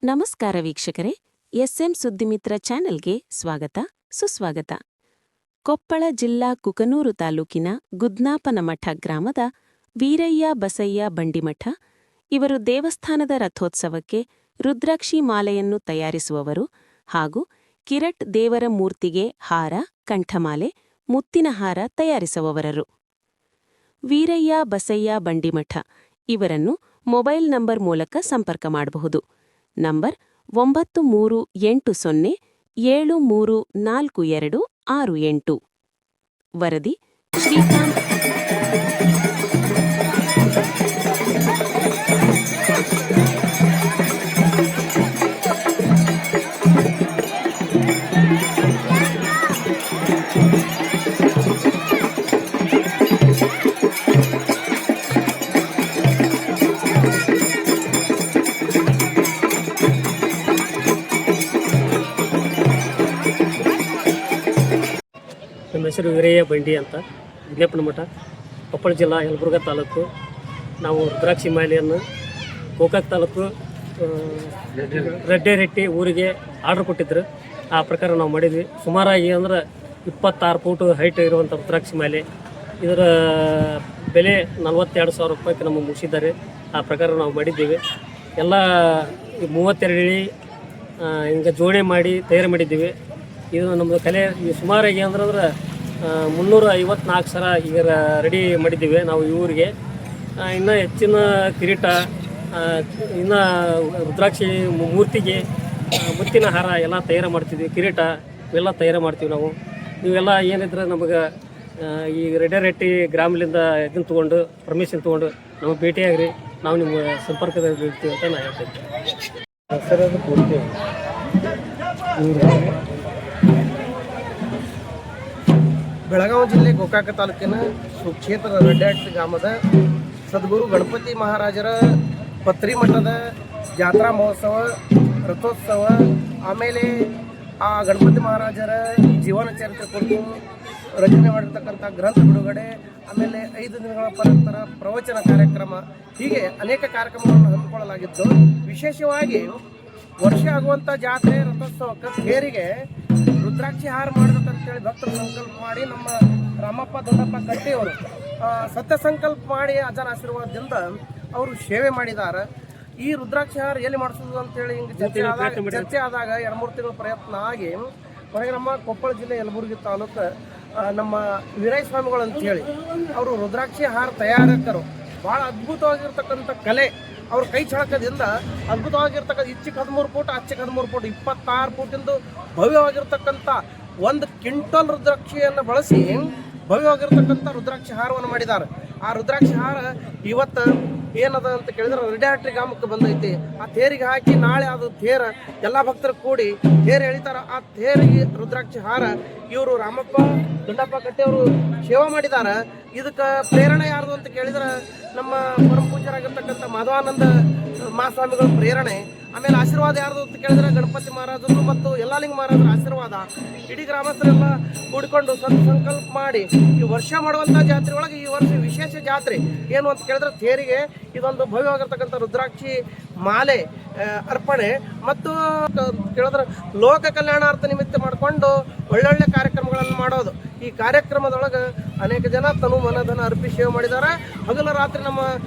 ನಮಸ್ಕಾರ ವೀಕ್ಷಕರೇ, ಎಸ್ಎಂ ಸುದ್ದಿಮಿತ್ರ ಚಾನೆಲ್ಗೆ ಸ್ವಾಗತ ಸುಸ್ವಾಗತ. ಕೊಪ್ಪಳ ಜಿಲ್ಲಾ ಕುಕನೂರು ತಾಲೂಕಿನ ಗುದ್ನಾಪನಮಠ ಗ್ರಾಮದ ವೀರಯ್ಯ ಬಸಯ್ಯ ಬಂಡಿಮಠ ಇವರು ದೇವಸ್ಥಾನದ ರಥೋತ್ಸವಕ್ಕೆ ರುದ್ರಾಕ್ಷಿ ಮಾಲೆಯನ್ನು ತಯಾರಿಸುವವರು ಹಾಗೂ ಕಿರಟ್ ದೇವರ ಮೂರ್ತಿಗೆ ಹಾರ, ಕಂಠಮಾಲೆ, ಮುತ್ತಿನ ಹಾರ ತಯಾರಿಸುವವರರು. ವೀರಯ್ಯ ಬಸಯ್ಯ ಬಂಡಿಮಠ ಇವರನ್ನು ಮೊಬೈಲ್ ನಂಬರ್ ಮೂಲಕ ಸಂಪರ್ಕ ಮಾಡಬಹುದು. ನಂಬರ್ 9380734268. ವರದಿ ಶ್ರೀಕಾಂತ್. ನಮ್ಮ ಹೆಸರು ವೀರಯ್ಯ ಬಂಡಿ ಅಂತ, ಗುದ್ನಾಪನಮಠ, ಕೊಪ್ಪಳ ಜಿಲ್ಲಾ ಯಲಬುರ್ಗಾ ತಾಲೂಕು. ನಾವು ರುದ್ರಾಕ್ಷಿ ಮಾಲೆಯನ್ನು ಗೋಕಾಕ್ ತಾಲೂಕು ರೆಡ್ಡೆರೆಟ್ಟಿ ಊರಿಗೆ ಆರ್ಡ್ರ್ ಕೊಟ್ಟಿದ್ರು. ಆ ಪ್ರಕಾರ ನಾವು ಮಾಡಿದ್ವಿ. ಸುಮಾರಾಗಿ ಅಂದ್ರೆ 26 ಫೂಟು ಹೈಟ್ ಇರುವಂಥ ರುದ್ರಾಕ್ಷಿ ಮಾಲೆ. ಇದರ ಬೆಲೆ 42,000 ರೂಪಾಯಿಗೆ ನಮಗೆ ಮುಗಿಸಿದ್ದಾರೆ. ಆ ಪ್ರಕಾರ ನಾವು ಮಾಡಿದ್ದೀವಿ. ಎಲ್ಲ 32 ಇಳಿ ಹಿಂಗೆ ಜೋಡಣೆ ಮಾಡಿ ತಯಾರು ಮಾಡಿದ್ದೀವಿ. ಇದು ನಮ್ಮದು ಕಲೆ. ಸುಮಾರಾಗಿ ಅಂದ್ರೆ 354 ಸರ ಈಗ ರೆಡಿ ಮಾಡಿದ್ದೀವಿ ನಾವು ಈ ಊರಿಗೆ. ಇನ್ನು ಹೆಚ್ಚಿನ ಕಿರೀಟ, ಇನ್ನು ರುದ್ರಾಕ್ಷಿ ಮೂರ್ತಿಗೆ ಮುತ್ತಿನ ಹಾರ ಎಲ್ಲ ತಯಾರು ಮಾಡ್ತಿದ್ವಿ. ಕಿರೀಟ ಇವೆಲ್ಲ ತಯಾರು ಮಾಡ್ತೀವಿ ನಾವು. ಇವೆಲ್ಲ ಏನಿದ್ರೆ ನಮಗೆ ಈ ರೆಡ್ಡೆರೆಟ್ಟಿ ಗ್ರಾಮದಿಂದ ಇದನ್ನು ತೊಗೊಂಡು ಪರ್ಮಿಷನ್ ತೊಗೊಂಡು ನಮಗೆ ಭೇಟಿಯಾಗ್ರಿ, ನಾವು ನಿಮ್ಮ ಸಂಪರ್ಕದಲ್ಲಿ ಇರ್ತೀವಿ ಅಂತ ನಾನು ಹೇಳ್ತೀನಿ. ಹೆಸರದು ಪೂರ್ತಿ ಬೆಳಗಾವಿ ಜಿಲ್ಲೆ ಗೋಕಾಕ ತಾಲೂಕಿನ ಸುಕ್ಷೇತ್ರ ರೆಡ್ಡೆರೆಟ್ಟಿ ಗ್ರಾಮದ ಸದ್ಗುರು ಗಣಪತಿ ಮಹಾರಾಜರ ಪತ್ರಿ ಮಠದ ಜಾತ್ರಾ ಮಹೋತ್ಸವ, ರಥೋತ್ಸವ, ಆಮೇಲೆ ಆ ಗಣಪತಿ ಮಹಾರಾಜರ ಜೀವನ ಚರಿತ್ರೆ ಕುರಿತು ರಚನೆ ಮಾಡಿರ್ತಕ್ಕಂಥ ಗ್ರಂಥ ಬಿಡುಗಡೆ, ಆಮೇಲೆ 5 ದಿನಗಳ ಪರಂತರ ಪ್ರವಚನ ಕಾರ್ಯಕ್ರಮ, ಹೀಗೆ ಅನೇಕ ಕಾರ್ಯಕ್ರಮಗಳನ್ನು ಹಮ್ಮಿಕೊಳ್ಳಲಾಗಿದ್ದು, ವಿಶೇಷವಾಗಿ ವರ್ಷ ಆಗುವಂಥ ಜಾತ್ರೆ ರಥೋತ್ಸವಕ್ಕೆ ತೇರಿಗೆ ರುದ್ರಾಕ್ಷಿ ಹಾರ ಮಾಡ್ಬೇಕಂತೇಳಿ ಭಕ್ತರು ಸಂಕಲ್ಪ ಮಾಡಿ ನಮ್ಮ ರಾಮಪ್ಪ ದೊಡ್ಡಪ್ಪ ಕಟ್ಟಿಯವರು ಸತ್ಯ ಸಂಕಲ್ಪ ಮಾಡಿ ಅಜ್ಜನ ಆಶೀರ್ವಾದದಿಂದ ಅವರು ಸೇವೆ ಮಾಡಿದ್ದಾರೆ. ಈ ರುದ್ರಾಕ್ಷಿ ಹಾರ ಎಲ್ಲಿ ಮಾಡಿಸೋದು ಅಂತೇಳಿ ಹಿಂಗೆ ಚರ್ಚೆ ಆದಾಗ 2-3 ತಿಂಗಳ ಪ್ರಯತ್ನ ಆಗಿ ಕೊನೆಗೆ ನಮ್ಮ ಕೊಪ್ಪಳ ಜಿಲ್ಲೆ ಯಲಬುರ್ಗಿ ತಾಲೂಕು ನಮ್ಮ ವೀರಯ್ಯ ಸ್ವಾಮಿಗಳು ಅಂತೇಳಿ ಅವರು ರುದ್ರಾಕ್ಷಿ ಹಾರ ತಯಾರಕರು. ಭಾಳ ಅದ್ಭುತವಾಗಿರ್ತಕ್ಕಂಥ ಕಲೆ, ಅವ್ರ ಕೈ ಚಳಕದಿಂದ ಅದ್ಭುತವಾಗಿರ್ತಕ್ಕಂಥ ಇಚ್ಚಿಗೆ 13 ಫೂಟ್, ಅಚ್ಚಿಗೆ 13 ಫೂಟ್, 26 ಫೂಟಿಂದು ಭವ್ಯವಾಗಿರ್ತಕ್ಕಂಥ 1 ಕ್ವಿಂಟಲ್ ರುದ್ರಾಕ್ಷಿಯನ್ನು ಬಳಸಿ ಭವ್ಯವಾಗಿರ್ತಕ್ಕಂಥ ರುದ್ರಾಕ್ಷಿ ಹಾರವನ್ನು ಮಾಡಿದ್ದಾರೆ. ಆ ರುದ್ರಾಕ್ಷಿ ಹಾರ ಇವತ್ತು ಏನದ ಅಂತ ಕೇಳಿದ್ರೆ ರೆಡ್ಡೆರೆಟ್ಟಿ ಗ್ರಾಮಕ್ಕೆ ಬಂದೈತಿ. ಆ ತೇರಿಗೆ ಹಾಕಿ ನಾಳೆ ಅದು ತೇರ ಎಲ್ಲ ಭಕ್ತರು ಕೂಡಿ ತೇರು ಎಳಿತಾರೆ. ಆ ತೇರಿಗೆ ರುದ್ರಾಕ್ಷಿ ಹಾರ ಇವರು ರಾಮಪ್ಪ ದೊಡ್ಡಪ್ಪ ಕಟ್ಟಿಯವರು ಸೇವೆ ಮಾಡಿದ್ದಾರೆ. ಇದಕ್ಕೆ ಪ್ರೇರಣೆ ಯಾರ್ದು ಅಂತ ಕೇಳಿದ್ರೆ ನಮ್ಮ ಪರಮ ಪೂಜ್ಯರಾಗಿರ್ತಕ್ಕಂಥ ಮಾಧವಾನಂದ ಮಹಾಸ್ವಾಮಿಗಳ ಪ್ರೇರಣೆ. ಆಮೇಲೆ ಆಶೀರ್ವಾದ ಯಾರ್ದು ಅಂತ ಕೇಳಿದ್ರೆ ಗಣಪತಿ ಮಹಾರಾಜರು ಮತ್ತು ಯಲ್ಲಾಲಿಂಗ ಮಹಾರಾಜರ ಆಶೀರ್ವಾದ. ಇಡೀ ಗ್ರಾಮಸ್ಥರೆಲ್ಲ ಕೂಡಿಕೊಂಡು ಸಂಕಲ್ಪ ಮಾಡಿ ಈ ವರ್ಷ ಮಾಡುವಂಥ ಜಾತ್ರೆ ಒಳಗೆ ಈ ವರ್ಷ ವಿಶೇಷ ಜಾತ್ರೆ ಏನು ಅಂತ ಕೇಳಿದ್ರೆ ತೇರಿಗೆ ಇದೊಂದು ಭವ್ಯವಾಗಿರ್ತಕ್ಕಂಥ ರುದ್ರಾಕ್ಷಿ ಮಾಲೆ ಅರ್ಪಣೆ ಮತ್ತು ಕೇಳಿದ್ರೆ ಲೋಕ ಕಲ್ಯಾಣಾರ್ಥ ನಿಮಿತ್ತ ಮಾಡಿಕೊಂಡು ಒಳ್ಳೊಳ್ಳೆ ಕಾರ್ಯಕ್ರಮಗಳನ್ನು ಮಾಡೋದು. ಈ ಕಾರ್ಯಕ್ರಮದೊಳಗೆ ಅನೇಕ ಜನ ತನು ಮನಧನ ಅರ್ಪಿ ಸೇವೆ ಮಾಡಿದ್ದಾರೆ. ಹಗಲು ರಾತ್ರಿ ನಮ್ಮ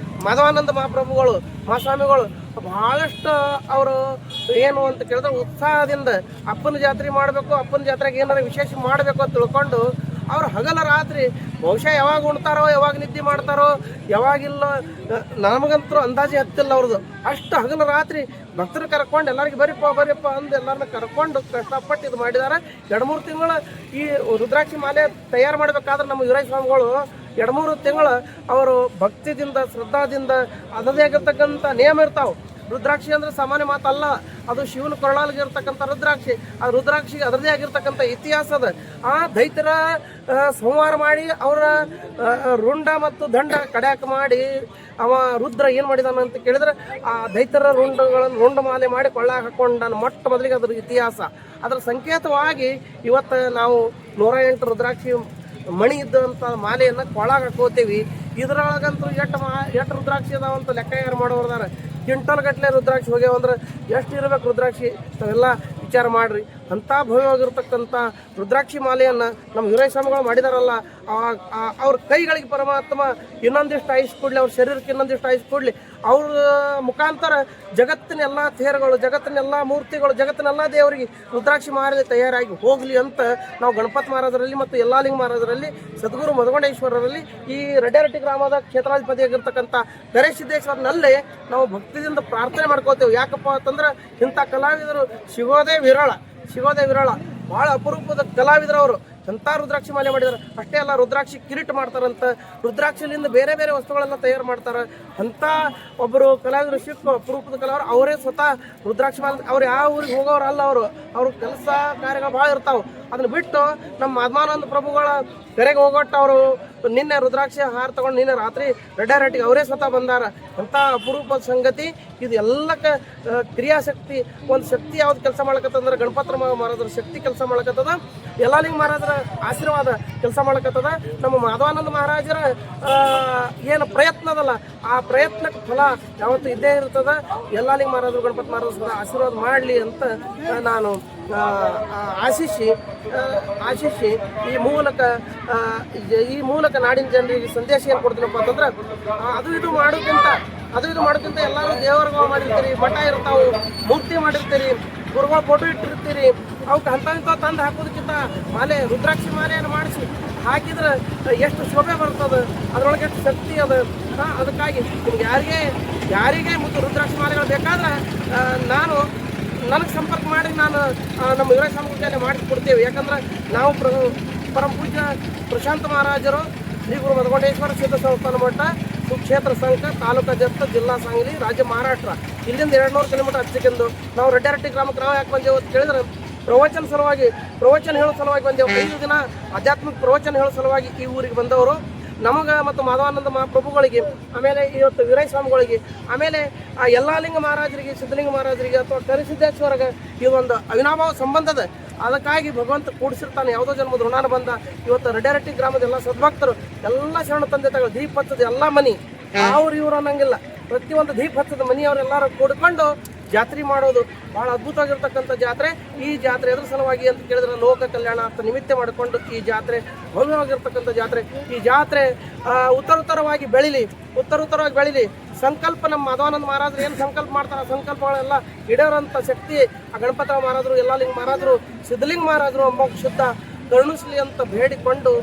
ಮಾಧವಾನಂದ ಮಹಾಪ್ರಭುಗಳು ಮಹಾಸ್ವಾಮಿಗಳು ಭಾಳಷ್ಟು ಅವರು ಏನು ಅಂತ ಕೇಳಿದ್ರೆ ಉತ್ಸಾಹದಿಂದ ಅಪ್ಪನ ಜಾತ್ರೆ ಮಾಡಬೇಕು, ಅಪ್ಪನ ಜಾತ್ರೆಗೆ ಏನಾರು ವಿಶೇಷ ಮಾಡಬೇಕು ಅಂತ ತಿಳ್ಕೊಂಡು ಅವ್ರು ಹಗಲ ರಾತ್ರಿ ಬಹುಶಃ ಯಾವಾಗ ಉಣ್ತಾರೋ, ಯಾವಾಗ ನಿದ್ದೆ ಮಾಡ್ತಾರೋ, ಯಾವಾಗಿಲ್ಲ ನಮಗಂತೂ ಅಂದಾಜೆ ಹತ್ತಿಲ್ಲ ಅವ್ರದ್ದು. ಅಷ್ಟು ಹಗಲ ರಾತ್ರಿ ಭಕ್ತರು ಕರ್ಕೊಂಡು ಎಲ್ಲರಿಗೆ ಬರಿಪ್ಪ ಅಂದು ಎಲ್ಲರನ್ನ ಕರ್ಕೊಂಡು ಕಷ್ಟಪಟ್ಟು ಇದು ಮಾಡಿದ್ದಾರೆ. 2-3 ತಿಂಗಳು ಈ ರುದ್ರಾಕ್ಷಿ ಮಾಲೆ ತಯಾರು ಮಾಡಬೇಕಾದ್ರೆ ನಮ್ಮ ವೀರಯ್ಯ ಸ್ವಾಮಿಗಳು 2-3 ತಿಂಗಳು ಅವರು ಭಕ್ತಿದಿಂದ ಶ್ರದ್ಧಾದಿಂದ ಅದರದೇ ಆಗಿರ್ತಕ್ಕಂಥ ನಿಯಮ ಇರ್ತಾವೆ. ರುದ್ರಾಕ್ಷಿ ಅಂದರೆ ಸಾಮಾನ್ಯ ಮಾತಲ್ಲ, ಅದು ಶಿವನ ಕೊರಳಾಗಿರ್ತಕ್ಕಂಥ ರುದ್ರಾಕ್ಷಿ. ಆ ರುದ್ರಾಕ್ಷಿಗೆ ಅದರದೇ ಆಗಿರ್ತಕ್ಕಂಥ ಇತಿಹಾಸ ಅದ. ಆ ದೈತ್ಯರ ಸಂಹಾರ ಮಾಡಿ ಅವರ ರುಂಡ ಮತ್ತು ದಂಡ ಕಡ್ಯಾಕ ಮಾಡಿ ಅವ ರುದ್ರ ಏನು ಮಾಡಿದಾನ ಅಂತ ಕೇಳಿದ್ರೆ ಆ ದೈತ್ಯರ ರುಂಡ ಮಾಲೆ ಮಾಡಿ ಕೊಳ್ಳಾಗ ಹಾಕೊಂಡ ಮೊಟ್ಟ ಮೊದಲಿಗೆ ಅದ್ರ ಇತಿಹಾಸ. ಅದರ ಸಂಕೇತವಾಗಿ ಇವತ್ತು ನಾವು 108 ರುದ್ರಾಕ್ಷಿ ಮಣಿ ಇದ್ದಂಥ ಮಾಲೆಯನ್ನು ಕೊಳಾಗ ಹಾಕೋತೀವಿ. ಇದರೊಳಗಂತೂ ಎಷ್ಟು ರುದ್ರಾಕ್ಷಿ ಅದಾವಂತ ಲೆಕ್ಕ ಯಾರು ಮಾಡೋರ್ದಾರ. ಕ್ವಿಂಟಲ್ ಗಟ್ಟಲೆ ರುದ್ರಾಕ್ಷಿ ಹೋಗ್ಯಾವ ಅಂದ್ರೆ ಎಷ್ಟು ಇರಬೇಕು ರುದ್ರಾಕ್ಷಿ ತಾವೆಲ್ಲ ವಿಚಾರ ಮಾಡಿರಿ. ಅಂಥ ಭವ್ಯವಾಗಿರ್ತಕ್ಕಂಥ ರುದ್ರಾಕ್ಷಿ ಮಾಲೆಯನ್ನು ನಮ್ಮ ವೀರಯ್ಯ ಸ್ವಾಮಿಗಳು ಮಾಡಿದಾರಲ್ಲ, ಅವ್ರ ಕೈಗಳಿಗೆ ಪರಮಾತ್ಮ ಇನ್ನೊಂದಿಷ್ಟು ಆಯುಷ್ ಕೊಡಲಿ, ಅವ್ರ ಶರೀರಕ್ಕೆ ಇನ್ನೊಂದಿಷ್ಟು ಆಯುಷ್ ಕೊಡಲಿ. ಅವ್ರ ಮುಖಾಂತರ ಜಗತ್ತಿನ ಎಲ್ಲ ತೇರುಗಳು, ಜಗತ್ತಿನ ಎಲ್ಲ ಮೂರ್ತಿಗಳು, ಜಗತ್ತಿನ ಎಲ್ಲ ದೇವರಿಗೆ ರುದ್ರಾಕ್ಷಿ ಮಾಲೆ ತಯಾರಾಗಿ ಹೋಗಲಿ ಅಂತ ನಾವು ಗಣಪತಿ ಮಹಾರಾಜರಲ್ಲಿ ಮತ್ತು ಯಲ್ಲಾಲಿಂಗ ಮಹಾರಾಜರಲ್ಲಿ, ಸದ್ಗುರು ಮಧುಗೊಂಡೇಶ್ವರರಲ್ಲಿ, ಈ ರೆಡ್ಯಾರಟ್ಟಿ ಗ್ರಾಮದ ಕ್ಷೇತ್ರಾಧಿಪತಿಯಾಗಿರ್ತಕ್ಕಂಥ ಗಣೇಶಸಿದ್ದೇಶ್ವರನಲ್ಲೇ ನಾವು ಭಕ್ತಿಯಿಂದ ಪ್ರಾರ್ಥನೆ ಮಾಡ್ಕೋತೇವೆ. ಯಾಕಪ್ಪ ಅಂತಂದ್ರೆ ಇಂಥ ಕಲಾವಿದರು ಸಿಗೋದೇ ವಿರಳ, ಭಾಳ ಅಪರೂಪದ ಕಲಾವಿದರು ಅವರು. ಎಂಥ ರುದ್ರಾಕ್ಷಿ ಮಾಲೆ ಮಾಡಿದ್ದಾರೆ. ಅಷ್ಟೇ ಅಲ್ಲ, ರುದ್ರಾಕ್ಷಿ ಕಿರೀಟ ಮಾಡ್ತಾರಂತ, ರುದ್ರಾಕ್ಷಿಲಿಂದ ಬೇರೆ ಬೇರೆ ವಸ್ತುಗಳೆಲ್ಲ ತಯಾರು ಮಾಡ್ತಾರೆ. ಅಂಥ ಒಬ್ಬರು ಕಲಾವಿದರು ಸಿಕ್ಕು, ಅಪರೂಪದ ಕಲಾವಿದರು. ಅವರೇ ಸ್ವತಃ ರುದ್ರಾಕ್ಷಿ ಮಾಲೆ, ಅವ್ರು ಯಾವ ಊರಿಗೆ ಹೋಗೋರಲ್ಲ, ಅವ್ರ ಕೆಲಸ ಕಾರ್ಯಗಳು ಭಾಳ ಇರ್ತಾವೆ. ಅದನ್ನ ಬಿಟ್ಟು ನಮ್ಮ ಮಾಧವಾನಂದ ಪ್ರಭುಗಳ ಕರೆಗೆ ಹೋಗೋಟ್ಟು ಅವರು ನಿನ್ನೆ ರುದ್ರಾಕ್ಷಿ ಹಾರ ತಗೊಂಡು ನಿನ್ನೆ ರಾತ್ರಿ ರೆಡ್ಯಾರಟ್ಟಿಗೆ ಅವರೇ ಸ್ವತಃ ಬಂದಾರ. ಅಂಥ ಅಪರೂಪದ ಸಂಗತಿ ಇದು. ಎಲ್ಲಕ್ಕೆ ಕ್ರಿಯಾಶಕ್ತಿ, ಒಂದು ಶಕ್ತಿ ಯಾವ್ದು ಕೆಲಸ ಮಾಡಕತ್ತಂದ್ರೆ ಗಣಪತಿ ಮಹಾರಾಜರ ಶಕ್ತಿ ಕೆಲಸ ಮಾಡಕತ್ತದ, ಯಲ್ಲಾಲಿಂಗ ಮಹಾರಾಜರ ಆಶೀರ್ವಾದ ಕೆಲಸ ಮಾಡಕತ್ತದ. ನಮ್ಮ ಮಾಧವಾನಂದ ಮಹಾರಾಜರ ಏನು ಪ್ರಯತ್ನ ಅದಲ್ಲ, ಆ ಪ್ರಯತ್ನಕ್ಕೆ ಫಲ ಯಾವತ್ತೂ ಇದ್ದೇ ಇರ್ತದ. ಯಲ್ಲಾಲಿಂಗ ಮಹಾರಾಜರು ಗಣಪತಿ ಮಹಾರಾಜರ ಆಶೀರ್ವಾದ ಮಾಡಲಿ ಅಂತ ನಾನು ಆಶಿಸಿ ಈ ಮೂಲಕ ನಾಡಿನ ಜನರಿಗೆ ಸಂದೇಶ ಏನು ಕೊಡ್ತೀನಪ್ಪ ಅಂತಂದ್ರೆ, ಅದು ಇದು ಮಾಡೋಕ್ಕಿಂತ ಎಲ್ಲರೂ ದೇವರುಗಳು ಮಾಡಿರ್ತೀರಿ, ಮಠ ಇರ್ತಾವೆ, ಮೂರ್ತಿ ಮಾಡಿರ್ತೀರಿ, ಗುರುಗಳ ಫೋಟೋ ಇಟ್ಟಿರ್ತೀರಿ. ಅವಕ್ಕೆ ಇಂಥ ತಂದು ಹಾಕೋದಕ್ಕಿಂತ ಮಾಲೆ, ರುದ್ರಾಕ್ಷಿ ಮಾಲೆಯನ್ನು ಮಾಡಿಸಿ ಹಾಕಿದ್ರೆ ಎಷ್ಟು ಶೋಭೆ ಬರ್ತದೆ, ಅದರೊಳಗೆ ಎಷ್ಟು ಶಕ್ತಿ ಅದ. ಅದಕ್ಕಾಗಿ ನಿಮ್ಗೆ ಯಾರಿಗೆ ಮತ್ತು ರುದ್ರಾಕ್ಷಿ ಮಾಲೆಗಳು ಬೇಕಾದ್ರೆ ನನಗೆ ಸಂಪರ್ಕ ಮಾಡಿ ನಾನು ನಮ್ಮ ವೀರಯ್ಯ ಸ್ವಾಮಿಗಳ ಮಾಡಿಕೊಡ್ತೇವೆ. ಯಾಕಂದ್ರೆ ನಾವು ಪರಮ ಪೂಜ್ಯ ಪ್ರಶಾಂತ ಮಹಾರಾಜರು, ಶ್ರೀ ಗುರು ಮಧುಗೊಂಡೇಶ್ವರ ಕ್ಷೇತ್ರ ಸಂಸ್ಥಾನ ಮಠ, ಸುಕ್ಷೇತ್ರ ಸಂಘ, ತಾಲೂಕು ಅಧ್ಯಕ್ಷ, ಜಿಲ್ಲಾ ಸಾಂಗ್ಲಿ, ರಾಜ್ಯ ಮಹಾರಾಷ್ಟ್ರ, ಇಲ್ಲಿಂದ 200 ಕಿಲೋಮೀಟರ್ ಹಚ್ಚಿಕೊಂಡು ನಾವು ರೆಡ್ಯಾರಟ್ಟಿ ಗ್ರಾಮಕ್ಕೆ ನಾವು ಯಾಕೆ ಬಂದೆವು ಅಂತ ಕೇಳಿದ್ರೆ, ಪ್ರವಚನ ಹೇಳೋ ಸಲುವಾಗಿ ಬಂದೆವು. 5 ದಿನ ಆಧ್ಯಾತ್ಮಿಕ ಪ್ರವಚನ ಹೇಳೋ ಸಲುವಾಗಿ ಈ ಊರಿಗೆ ಬಂದವರು. ನಮಗೆ ಮತ್ತು ಮಾಧವಾನಂದ ಮಹಾಪ್ರಭುಗಳಿಗೆ, ಆಮೇಲೆ ಇವತ್ತು ವೀರಯ್ಯ ಸ್ವಾಮಿಗಳಿಗೆ, ಆಮೇಲೆ ಆ ಯಲ್ಲಾಲಿಂಗ ಮಹಾರಾಜರಿಗೆ, ಸಿದ್ಧಲಿಂಗ ಮಹಾರಾಜರಿಗೆ ಅಥವಾ ಕರಿಸಿದ್ದೇಶ್ವರಗೆ ಇದೊಂದು ಅವಿನಾಭಾವ ಸಂಬಂಧದ. ಅದಕ್ಕಾಗಿ ಭಗವಂತ ಕೂಡಿಸಿರ್ತಾನೆ. ಯಾವುದೋ ಜನ್ಮದ ಋಣಾನ ಬಂದ. ಇವತ್ತು ರೆಡ್ಯಾರಟ್ಟಿ ಗ್ರಾಮದ ಎಲ್ಲ ಸದ್ಭಕ್ತರು ಎಲ್ಲ ಶರಣ ತಂದೆ ತಗೊಳ್ಳಿ ದೀಪ ಹಚ್ಚದ ಎಲ್ಲ ಮನಿ ಇವ್ರು ಅನ್ನಂಗಿಲ್ಲ, ಪ್ರತಿಯೊಂದು ದೀಪ ಹಚ್ಚದ ಮನೆಯವರೆಲ್ಲರೂ ಕೂಡ್ಕೊಂಡು ಜಾತ್ರೆ ಮಾಡೋದು ಭಾಳ ಅದ್ಭುತವಾಗಿರ್ತಕ್ಕಂಥ ಜಾತ್ರೆ. ಈ ಜಾತ್ರೆ ಎದ್ರ ಸಲುವಾಗಿ ಅಂತ ಕೇಳಿದ್ರೆ ಲೋಕ ಕಲ್ಯಾಣ ಅಂತ ನಿಮಿತ್ತ ಮಾಡಿಕೊಂಡು ಈ ಜಾತ್ರೆ ಭವ್ಯವಾಗಿರ್ತಕ್ಕಂಥ ಜಾತ್ರೆ. ಈ ಜಾತ್ರೆ ಉತ್ತರೋತ್ತರವಾಗಿ ಬೆಳೀಲಿ. ಸಂಕಲ್ಪ ನಮ್ಮ ಮಾಧವಾನಂದ ಮಹಾರಾಜರು ಏನು ಸಂಕಲ್ಪ ಮಾಡ್ತಾರೆ, ಆ ಸಂಕಲ್ಪಗಳೆಲ್ಲ ಈಡೇರೋಂಥ ಶಕ್ತಿ ಆ ಗಣಪತರಾವ್ ಮಹಾರಾಜರು, ಯಲ್ಲಾಲಿಂಗ ಮಹಾರಾಜರು, ಸಿದ್ಧಲಿಂಗ ಮಹಾರಾಜರು ಅಂಬ ಶುದ್ಧ ಕರುಣಿಸಲಿ ಅಂತ ಬೇಡಿಕೊಂಡು